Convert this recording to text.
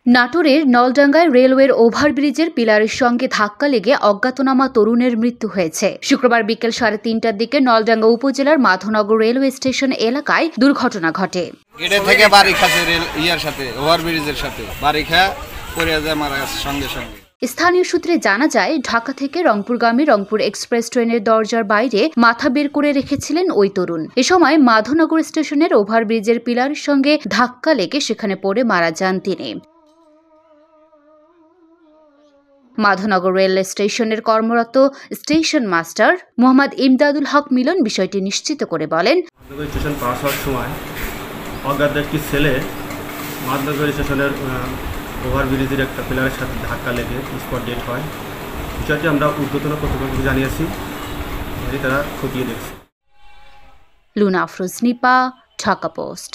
নাটোরের নলডাঙ্গায় রেলওয়ের ওভারব্রিজের পিলারের সঙ্গে ধাক্কা লেগে অজ্ঞাতনামা তরুণের মৃত্যু হয়েছে। শুক্রবার বিকেল 3:30টার দিকে নলডাঙ্গা উপজেলার মাধবনগর রেলওয়ে স্টেশন এলাকায় দুর্ঘটনা ঘটে। গেটে থেকে বাড়ি খাচ্ছে রেল সাথে ওভারব্রিজের সাথে বাড়ি খা পড়ে যায় মারা গেছে সঙ্গে সঙ্গে। স্থানীয় সূত্রে জানা যায়, ঢাকা থেকে রংপুরগামী রংপুর এক্সপ্রেস ট্রেনের দরজার বাইরে মাথা বের করে রেখেছিলেন ওই তরুণ। এ সময় মাধবনগর স্টেশনের ওভারব্রিজের পিলারের সঙ্গে ধাক্কা লেগে সেখানে পড়ে মারা যান তিনি। মাধবনগর রেল স্টেশনের কর্মরত স্টেশন মাস্টার মোহাম্মদ ইমদাদুল হক মিলন বিষয়টি নিশ্চিত করে বলেন, স্টেশন পাস হওয়ার সময় অজ্ঞাত একটি ছেলে মাধবনগর স্টেশনের ওভারব্রিজের একটা পিলারের সাথে ধাক্কা লেগে স্পট ডেড হয়। বিষয়টি আমরা ঊর্ধ্বতন কর্তৃপক্ষকে জানিয়েছি, তারা খতিয়ে দেখছে। লুনা আফরোজ নিপা, ঢাকা পোস্ট।